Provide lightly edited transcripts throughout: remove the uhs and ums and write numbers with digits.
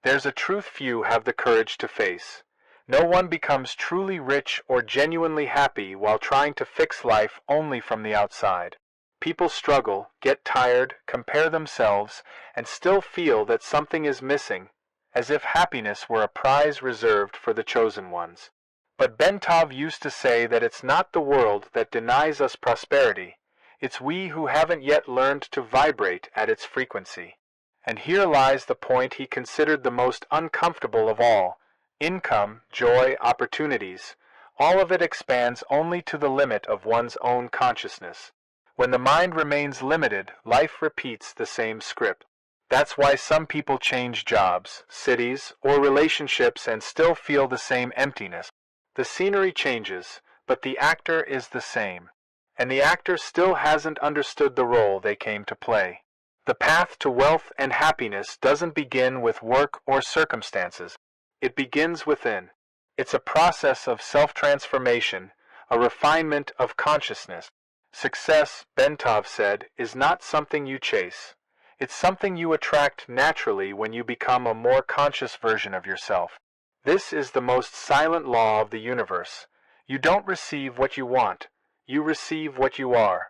There's a truth few have the courage to face. No one becomes truly rich or genuinely happy while trying to fix life only from the outside. People struggle, get tired, compare themselves, and still feel that something is missing, as if happiness were a prize reserved for the chosen ones. But Bentov used to say that it's not the world that denies us prosperity, it's we who haven't yet learned to vibrate at its frequency. And here lies the point he considered the most uncomfortable of all. Income, joy, opportunities, all of it expands only to the limit of one's own consciousness. When the mind remains limited, life repeats the same script. That's why some people change jobs, cities, or relationships and still feel the same emptiness. The scenery changes, but the actor is the same. And the actor still hasn't understood the role they came to play. The path to wealth and happiness doesn't begin with work or circumstances. It begins within. It's a process of self-transformation, a refinement of consciousness. Success, Bentov said, is not something you chase. It's something you attract naturally when you become a more conscious version of yourself. This is the most silent law of the universe. You don't receive what you want. You receive what you are.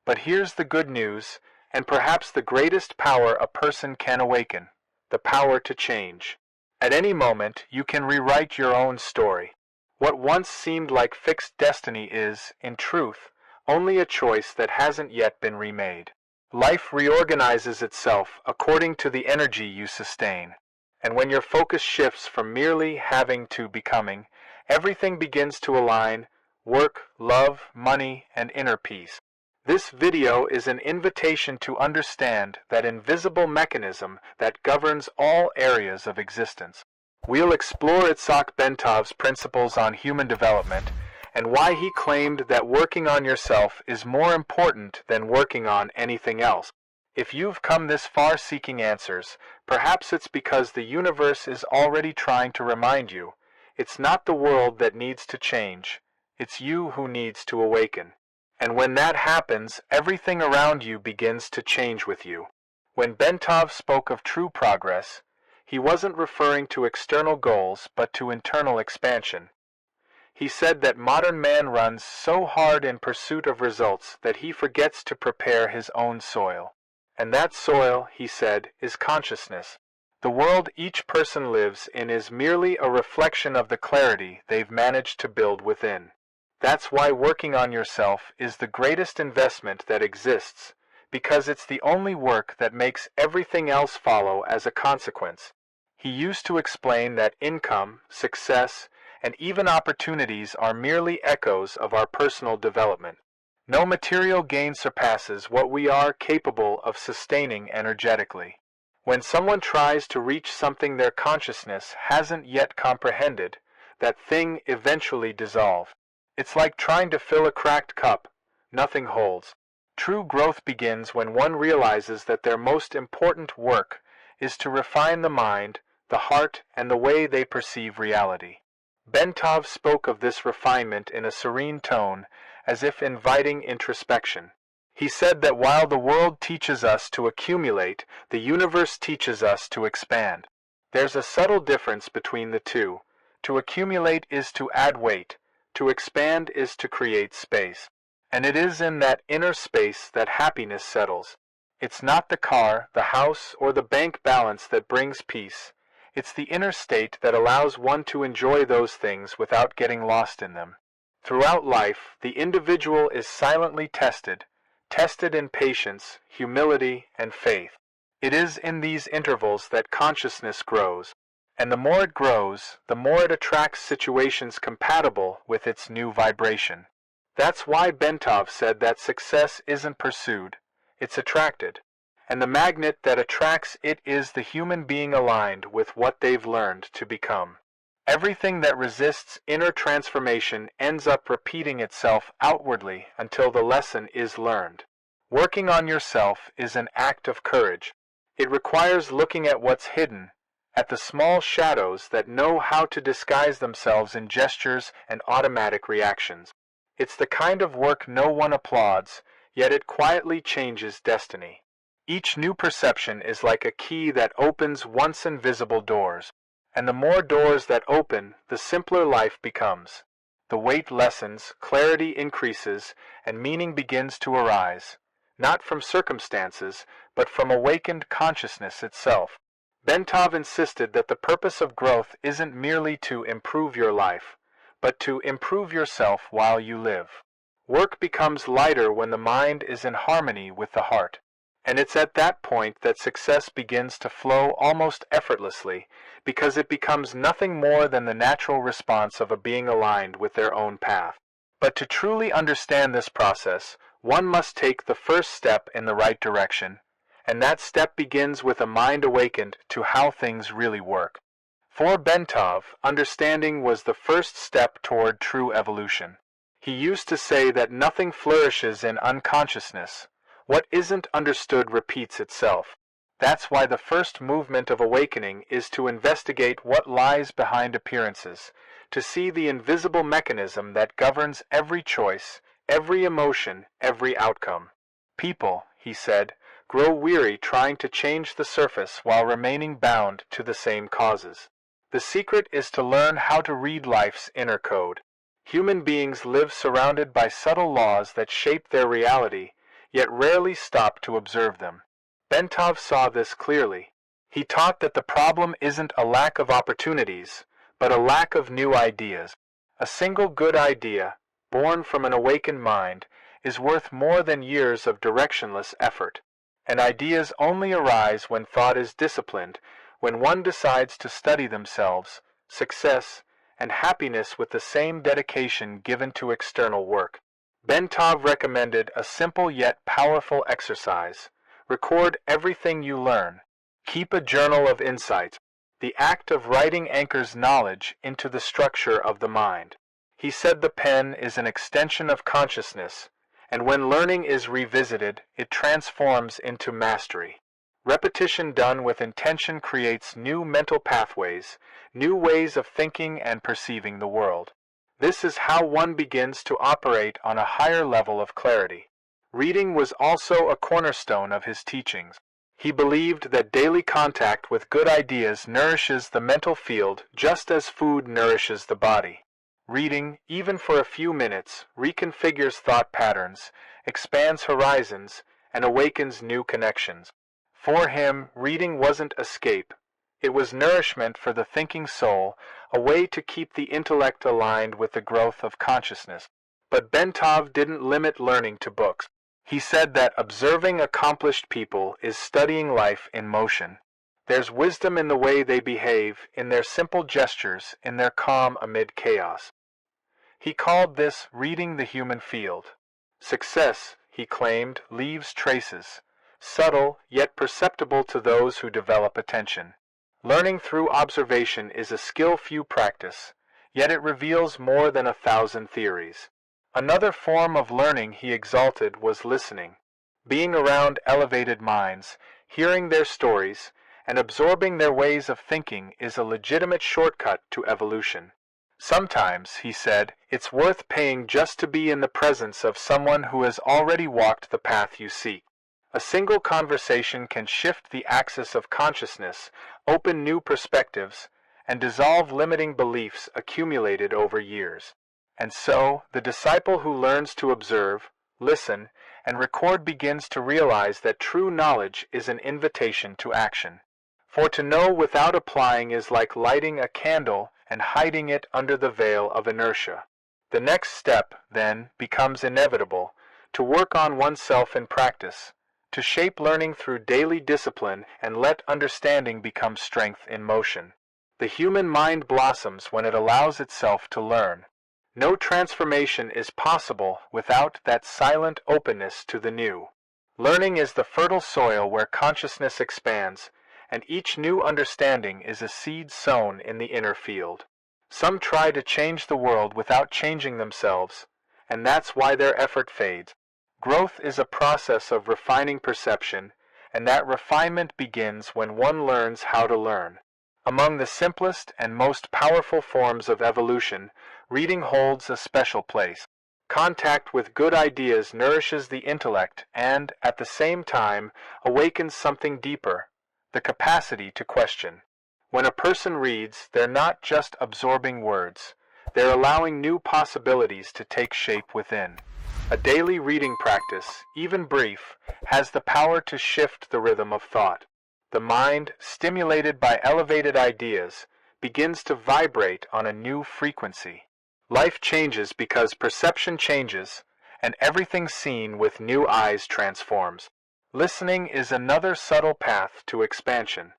But here's the good news, and perhaps the greatest power a person can awaken, the power to change. At any moment, you can rewrite your own story. What once seemed like fixed destiny is, in truth, only a choice that hasn't yet been remade. Life reorganizes itself according to the energy you sustain. And when your focus shifts from merely having to becoming, everything begins to align: work, love, money, and inner peace. This video is an invitation to understand that invisible mechanism that governs all areas of existence. We'll explore Itzhak Bentov's principles on human development and why he claimed that working on yourself is more important than working on anything else. If you've come this far seeking answers, perhaps it's because the universe is already trying to remind you. It's not the world that needs to change. It's you who needs to awaken. And when that happens, everything around you begins to change with you. When Bentov spoke of true progress, he wasn't referring to external goals but to internal expansion. He said that modern man runs so hard in pursuit of results that he forgets to prepare his own soil. And that soil, he said, is consciousness. The world each person lives in is merely a reflection of the clarity they've managed to build within. That's why working on yourself is the greatest investment that exists, because it's the only work that makes everything else follow as a consequence. He used to explain that income, success, and even opportunities are merely echoes of our personal development. No material gain surpasses what we are capable of sustaining energetically. When someone tries to reach something their consciousness hasn't yet comprehended, that thing eventually dissolves. It's like trying to fill a cracked cup. Nothing holds. True growth begins when one realizes that their most important work is to refine the mind, the heart, and the way they perceive reality. Bentov spoke of this refinement in a serene tone, as if inviting introspection. He said that while the world teaches us to accumulate, the universe teaches us to expand. There's a subtle difference between the two. To accumulate is to add weight. To expand is to create space. And it is in that inner space that happiness settles. It's not the car, the house, or the bank balance that brings peace. It's the inner state that allows one to enjoy those things without getting lost in them. Throughout life, the individual is silently tested in patience, humility, and faith. It is in these intervals that consciousness grows. And the more it grows, the more it attracts situations compatible with its new vibration. That's why Bentov said that success isn't pursued, it's attracted. And the magnet that attracts it is the human being aligned with what they've learned to become. Everything that resists inner transformation ends up repeating itself outwardly until the lesson is learned. Working on yourself is an act of courage. It requires looking at what's hidden, at the small shadows that know how to disguise themselves in gestures and automatic reactions. It's the kind of work no one applauds, yet it quietly changes destiny. Each new perception is like a key that opens once invisible doors. And the more doors that open, the simpler life becomes. The weight lessens, clarity increases, and meaning begins to arise, not from circumstances, but from awakened consciousness itself. Bentov insisted that the purpose of growth isn't merely to improve your life, but to improve yourself while you live. Work becomes lighter when the mind is in harmony with the heart. And it's at that point that success begins to flow almost effortlessly, because it becomes nothing more than the natural response of a being aligned with their own path. But to truly understand this process, one must take the first step in the right direction, and that step begins with a mind awakened to how things really work. For Bentov, understanding was the first step toward true evolution. He used to say that nothing flourishes in unconsciousness. What isn't understood repeats itself. That's why the first movement of awakening is to investigate what lies behind appearances, to see the invisible mechanism that governs every choice, every emotion, every outcome. People, he said, grow weary trying to change the surface while remaining bound to the same causes. The secret is to learn how to read life's inner code. Human beings live surrounded by subtle laws that shape their reality, yet rarely stop to observe them. Bentov saw this clearly. He taught that the problem isn't a lack of opportunities, but a lack of new ideas. A single good idea, born from an awakened mind, is worth more than years of directionless effort. And ideas only arise when thought is disciplined, when one decides to study themselves, success, and happiness with the same dedication given to external work. Bentov recommended a simple yet powerful exercise. Record everything you learn. Keep a journal of insights. The act of writing anchors knowledge into the structure of the mind. He said the pen is an extension of consciousness, and when learning is revisited, it transforms into mastery. Repetition done with intention creates new mental pathways, new ways of thinking and perceiving the world. This is how one begins to operate on a higher level of clarity. Reading was also a cornerstone of his teachings. He believed that daily contact with good ideas nourishes the mental field just as food nourishes the body. Reading, even for a few minutes, reconfigures thought patterns, expands horizons, and awakens new connections. For him, reading wasn't escape. It was nourishment for the thinking soul, a way to keep the intellect aligned with the growth of consciousness. But Bentov didn't limit learning to books. He said that observing accomplished people is studying life in motion. There's wisdom in the way they behave, in their simple gestures, in their calm amid chaos. He called this reading the human field. Success, he claimed, leaves traces, subtle yet perceptible to those who develop attention. Learning through observation is a skill few practice, yet it reveals more than 1,000 theories. Another form of learning he exalted was listening. Being around elevated minds, hearing their stories, and absorbing their ways of thinking is a legitimate shortcut to evolution. Sometimes, he said, it's worth paying just to be in the presence of someone who has already walked the path you seek. A single conversation can shift the axis of consciousness, open new perspectives, and dissolve limiting beliefs accumulated over years. And so, the disciple who learns to observe, listen, and record begins to realize that true knowledge is an invitation to action. For to know without applying is like lighting a candle and hiding it under the veil of inertia. The next step, then, becomes inevitable, to work on oneself in practice, to shape learning through daily discipline and let understanding become strength in motion. The human mind blossoms when it allows itself to learn. No transformation is possible without that silent openness to the new. Learning is the fertile soil where consciousness expands, and each new understanding is a seed sown in the inner field. Some try to change the world without changing themselves, and that's why their effort fades. Growth is a process of refining perception, and that refinement begins when one learns how to learn. Among the simplest and most powerful forms of evolution, reading holds a special place. Contact with good ideas nourishes the intellect and, at the same time, awakens something deeper, the capacity to question. When a person reads, they're not just absorbing words, they're allowing new possibilities to take shape within. A daily reading practice, even brief, has the power to shift the rhythm of thought. The mind, stimulated by elevated ideas, begins to vibrate on a new frequency. Life changes because perception changes, and everything seen with new eyes transforms. Listening is another subtle path to expansion.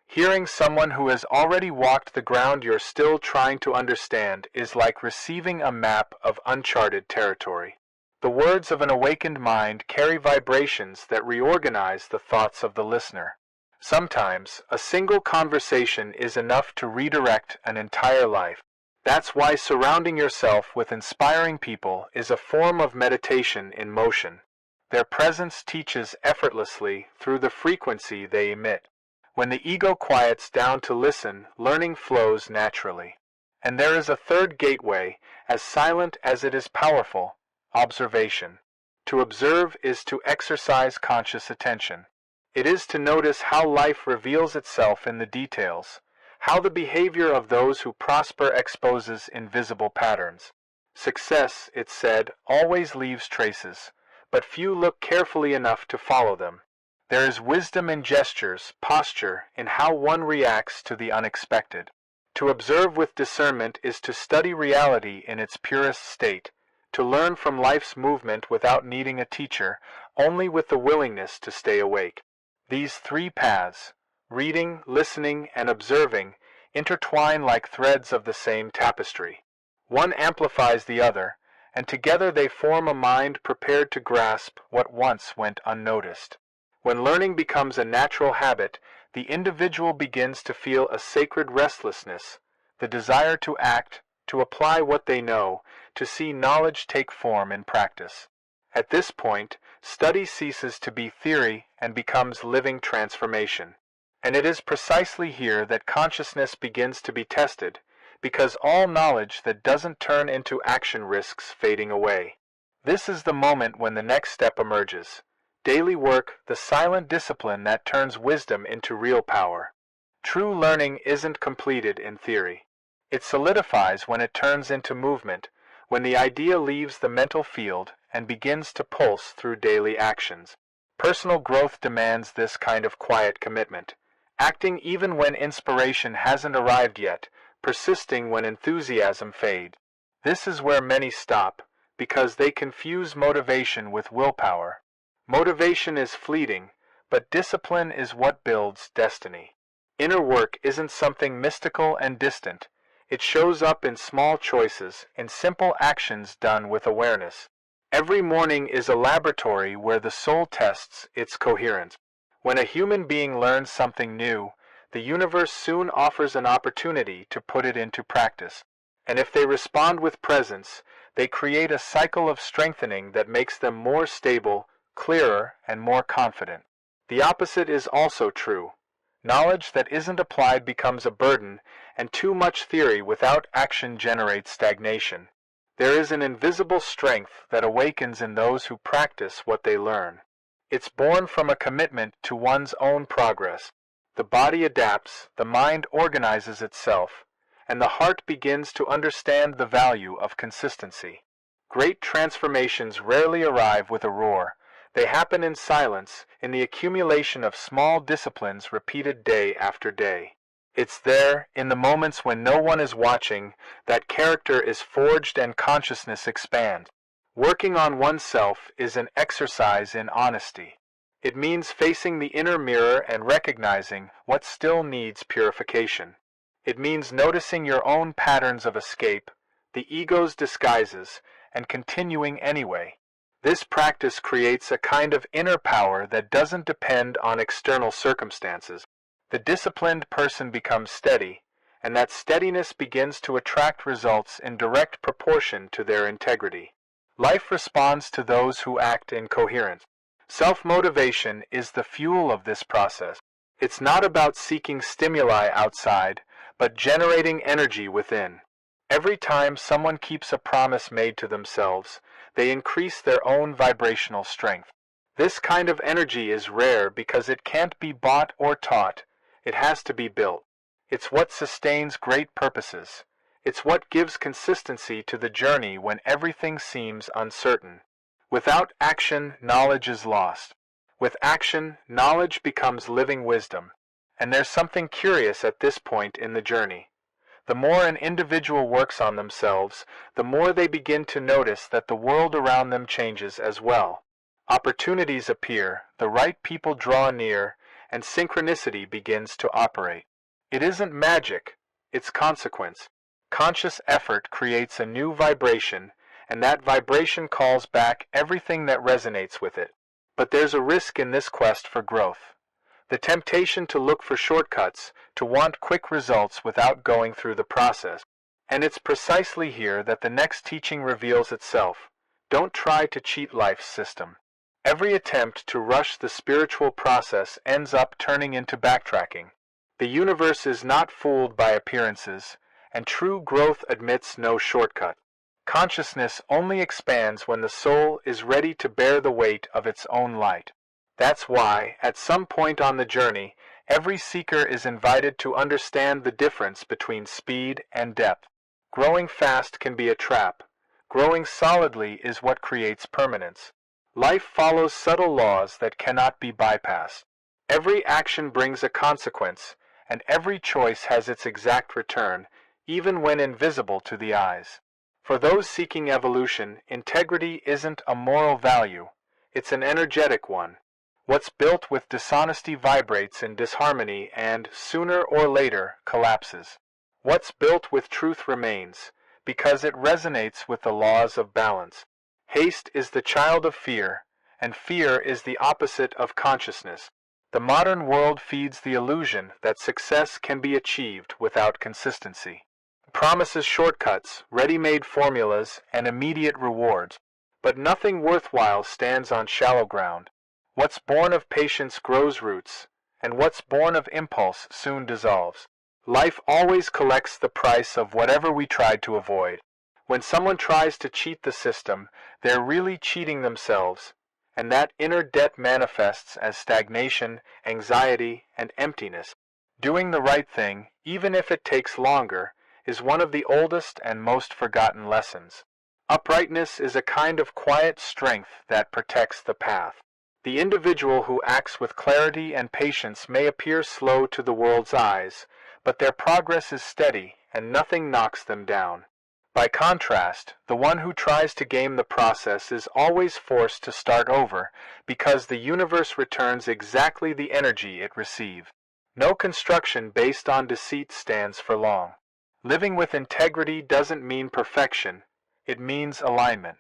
Hearing someone who has already walked the ground you're still trying to understand is like receiving a map of uncharted territory. The words of an awakened mind carry vibrations that reorganize the thoughts of the listener. Sometimes, a single conversation is enough to redirect an entire life. That's why surrounding yourself with inspiring people is a form of meditation in motion. Their presence teaches effortlessly through the frequency they emit. When the ego quiets down to listen, learning flows naturally. And there is a third gateway, as silent as it is powerful: observation. To observe is to exercise conscious attention. It is to notice how life reveals itself in the details, how the behavior of those who prosper exposes invisible patterns. Success, it's said, always leaves traces, but few look carefully enough to follow them. There is wisdom in gestures, posture, in how one reacts to the unexpected. To observe with discernment is to study reality in its purest state, to learn from life's movement without needing a teacher, only with the willingness to stay awake. These three paths, reading, listening, and observing, intertwine like threads of the same tapestry. One amplifies the other, and together they form a mind prepared to grasp what once went unnoticed. When learning becomes a natural habit, the individual begins to feel a sacred restlessness, the desire to act, to apply what they know, to see knowledge take form in practice. At this point, study ceases to be theory and becomes living transformation. And it is precisely here that consciousness begins to be tested, because all knowledge that doesn't turn into action risks fading away. This is the moment when the next step emerges. Daily work, the silent discipline that turns wisdom into real power. True learning isn't completed in theory. It solidifies when it turns into movement, when the idea leaves the mental field and begins to pulse through daily actions. Personal growth demands this kind of quiet commitment, acting even when inspiration hasn't arrived yet, persisting when enthusiasm fades. This is where many stop, because they confuse motivation with willpower. Motivation is fleeting, but discipline is what builds destiny. Inner work isn't something mystical and distant. It shows up in small choices, in simple actions done with awareness. Every morning is a laboratory where the soul tests its coherence. When a human being learns something new, the universe soon offers an opportunity to put it into practice. And if they respond with presence, they create a cycle of strengthening that makes them more stable, clearer, and more confident. The opposite is also true. Knowledge that isn't applied becomes a burden, and too much theory without action generates stagnation. There is an invisible strength that awakens in those who practice what they learn. It's born from a commitment to one's own progress. The body adapts, the mind organizes itself, and the heart begins to understand the value of consistency. Great transformations rarely arrive with a roar. They happen in silence, in the accumulation of small disciplines repeated day after day. It's there, in the moments when no one is watching, that character is forged and consciousness expands. Working on oneself is an exercise in honesty. It means facing the inner mirror and recognizing what still needs purification. It means noticing your own patterns of escape, the ego's disguises, and continuing anyway. This practice creates a kind of inner power that doesn't depend on external circumstances. The disciplined person becomes steady, and that steadiness begins to attract results in direct proportion to their integrity. Life responds to those who act in coherence. Self-motivation is the fuel of this process. It's not about seeking stimuli outside, but generating energy within. Every time someone keeps a promise made to themselves, they increase their own vibrational strength. This kind of energy is rare because it can't be bought or taught. It has to be built. It's what sustains great purposes. It's what gives consistency to the journey when everything seems uncertain. Without action, knowledge is lost. With action, knowledge becomes living wisdom. And there's something curious at this point in the journey. The more an individual works on themselves, the more they begin to notice that the world around them changes as well. Opportunities appear, the right people draw near, and synchronicity begins to operate. It isn't magic, it's consequence. Conscious effort creates a new vibration, and that vibration calls back everything that resonates with it. But there's a risk in this quest for growth. The temptation to look for shortcuts, to want quick results without going through the process. And it's precisely here that the next teaching reveals itself. Don't try to cheat life's system. Every attempt to rush the spiritual process ends up turning into backtracking. The universe is not fooled by appearances, and true growth admits no shortcut. Consciousness only expands when the soul is ready to bear the weight of its own light. That's why, at some point on the journey, every seeker is invited to understand the difference between speed and depth. Growing fast can be a trap. Growing solidly is what creates permanence. Life follows subtle laws that cannot be bypassed. Every action brings a consequence, and every choice has its exact return, even when invisible to the eyes. For those seeking evolution, integrity isn't a moral value, it's an energetic one. What's built with dishonesty vibrates in disharmony and, sooner or later, collapses. What's built with truth remains, because it resonates with the laws of balance. Haste is the child of fear, and fear is the opposite of consciousness. The modern world feeds the illusion that success can be achieved without consistency. It promises shortcuts, ready-made formulas, and immediate rewards. But nothing worthwhile stands on shallow ground. What's born of patience grows roots, and what's born of impulse soon dissolves. Life always collects the price of whatever we tried to avoid. When someone tries to cheat the system, they're really cheating themselves, and that inner debt manifests as stagnation, anxiety, and emptiness. Doing the right thing, even if it takes longer, is one of the oldest and most forgotten lessons. Uprightness is a kind of quiet strength that protects the path. The individual who acts with clarity and patience may appear slow to the world's eyes, but their progress is steady, and nothing knocks them down. By contrast, the one who tries to game the process is always forced to start over, because the universe returns exactly the energy it received. No construction based on deceit stands for long. Living with integrity doesn't mean perfection, it means alignment.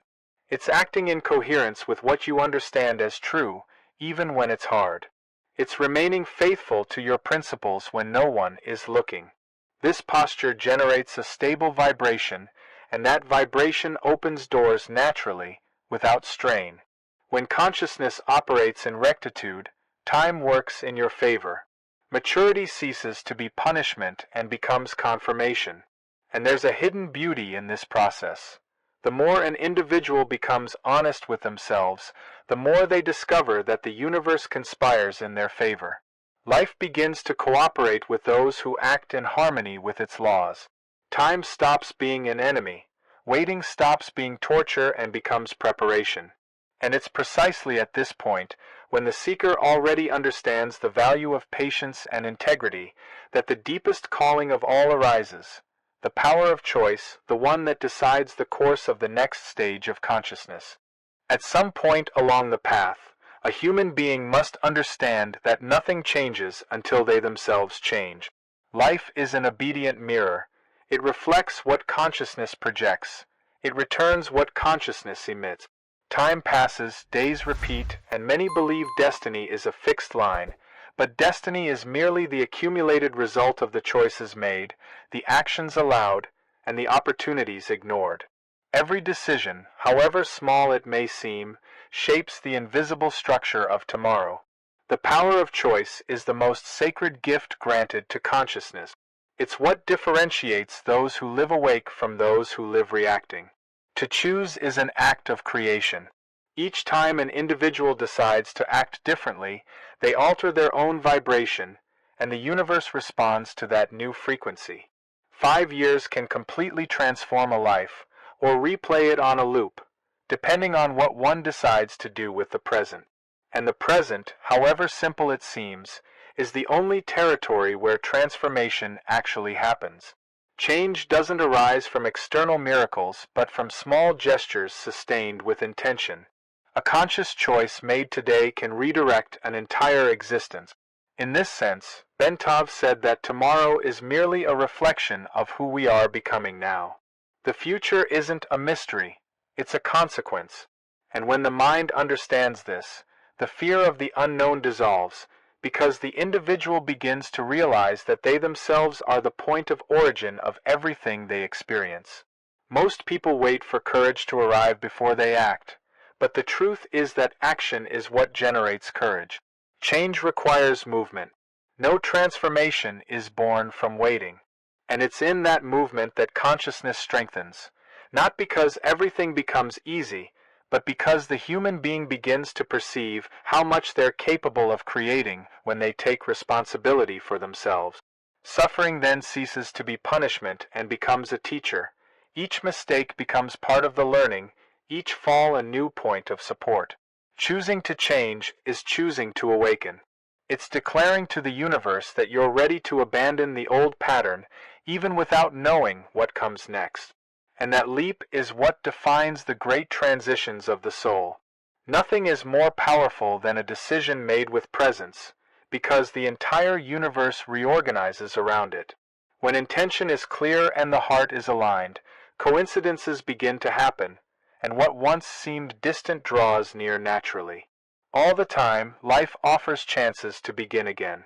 It's acting in coherence with what you understand as true, even when it's hard. It's remaining faithful to your principles when no one is looking. This posture generates a stable vibration, and that vibration opens doors naturally, without strain. When consciousness operates in rectitude, time works in your favor. Maturity ceases to be punishment and becomes confirmation. And there's a hidden beauty in this process. The more an individual becomes honest with themselves, the more they discover that the universe conspires in their favor. Life begins to cooperate with those who act in harmony with its laws. Time stops being an enemy. Waiting stops being torture and becomes preparation. And it's precisely at this point, when the seeker already understands the value of patience and integrity, that the deepest calling of all arises. The power of choice, the one that decides the course of the next stage of consciousness. At some point along the path, a human being must understand that nothing changes until they themselves change. Life is an obedient mirror. It reflects what consciousness projects. It returns what consciousness emits. Time passes, days repeat, and many believe destiny is a fixed line. But destiny is merely the accumulated result of the choices made, the actions allowed, and the opportunities ignored. Every decision, however small it may seem, shapes the invisible structure of tomorrow. The power of choice is the most sacred gift granted to consciousness. It's what differentiates those who live awake from those who live reacting. To choose is an act of creation. Each time an individual decides to act differently, they alter their own vibration, and the universe responds to that new frequency. 5 years can completely transform a life, or replay it on a loop, depending on what one decides to do with the present. And the present, however simple it seems, is the only territory where transformation actually happens. Change doesn't arise from external miracles, but from small gestures sustained with intention. A conscious choice made today can redirect an entire existence. In this sense, Bentov said that tomorrow is merely a reflection of who we are becoming now. The future isn't a mystery, it's a consequence. And when the mind understands this, the fear of the unknown dissolves, because the individual begins to realize that they themselves are the point of origin of everything they experience. Most people wait for courage to arrive before they act, but the truth is that action is what generates courage. Change requires movement. No transformation is born from waiting. And it's in that movement that consciousness strengthens, not because everything becomes easy, but because the human being begins to perceive how much they're capable of creating when they take responsibility for themselves. Suffering then ceases to be punishment and becomes a teacher. Each mistake becomes part of the learning, each fall a new point of support. Choosing to change is choosing to awaken. It's declaring to the universe that you're ready to abandon the old pattern, even without knowing what comes next. And that leap is what defines the great transitions of the soul. Nothing is more powerful than a decision made with presence, because the entire universe reorganizes around it. When intention is clear and the heart is aligned, coincidences begin to happen, and what once seemed distant draws near naturally. All the time, life offers chances to begin again.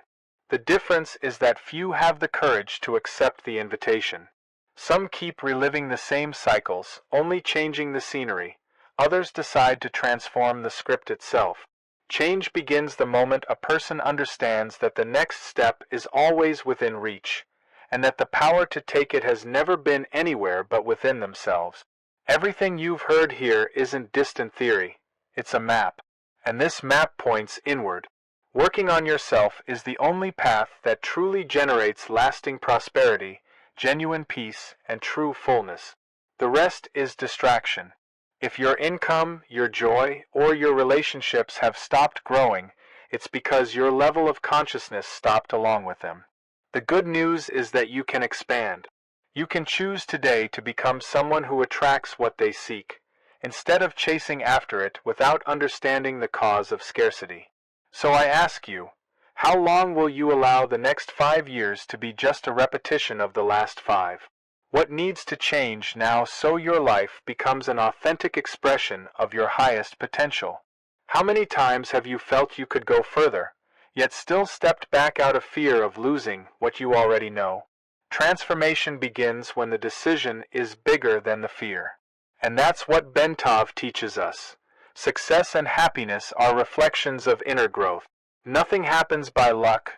The difference is that few have the courage to accept the invitation. Some keep reliving the same cycles, only changing the scenery. Others decide to transform the script itself. Change begins the moment a person understands that the next step is always within reach, and that the power to take it has never been anywhere but within themselves. Everything you've heard here isn't distant theory, it's a map, and this map points inward. Working on yourself is the only path that truly generates lasting prosperity, genuine peace, and true fullness. The rest is distraction. If your income, your joy, or your relationships have stopped growing, it's because your level of consciousness stopped along with them. The good news is that you can expand. You can choose today to become someone who attracts what they seek, instead of chasing after it without understanding the cause of scarcity. So I ask you, how long will you allow the next 5 years to be just a repetition of the last 5? What needs to change now so your life becomes an authentic expression of your highest potential? How many times have you felt you could go further, yet still stepped back out of fear of losing what you already know? Transformation begins when the decision is bigger than the fear. And that's what Bentov teaches us. Success and happiness are reflections of inner growth. Nothing happens by luck,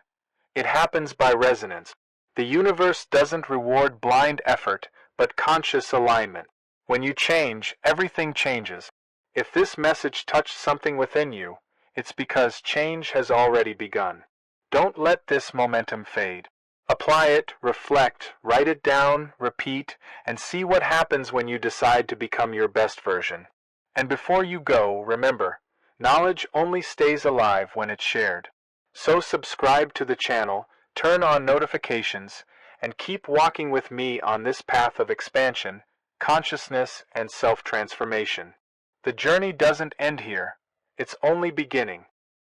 it happens by resonance. The universe doesn't reward blind effort, but conscious alignment. When you change, everything changes. If this message touched something within you, it's because change has already begun. Don't let this momentum fade. Apply it, reflect, write it down, repeat, and see what happens when you decide to become your best version. And before you go, remember, knowledge only stays alive when it's shared. So subscribe to the channel, turn on notifications, and keep walking with me on this path of expansion, consciousness, and self-transformation. The journey doesn't end here. It's only beginning.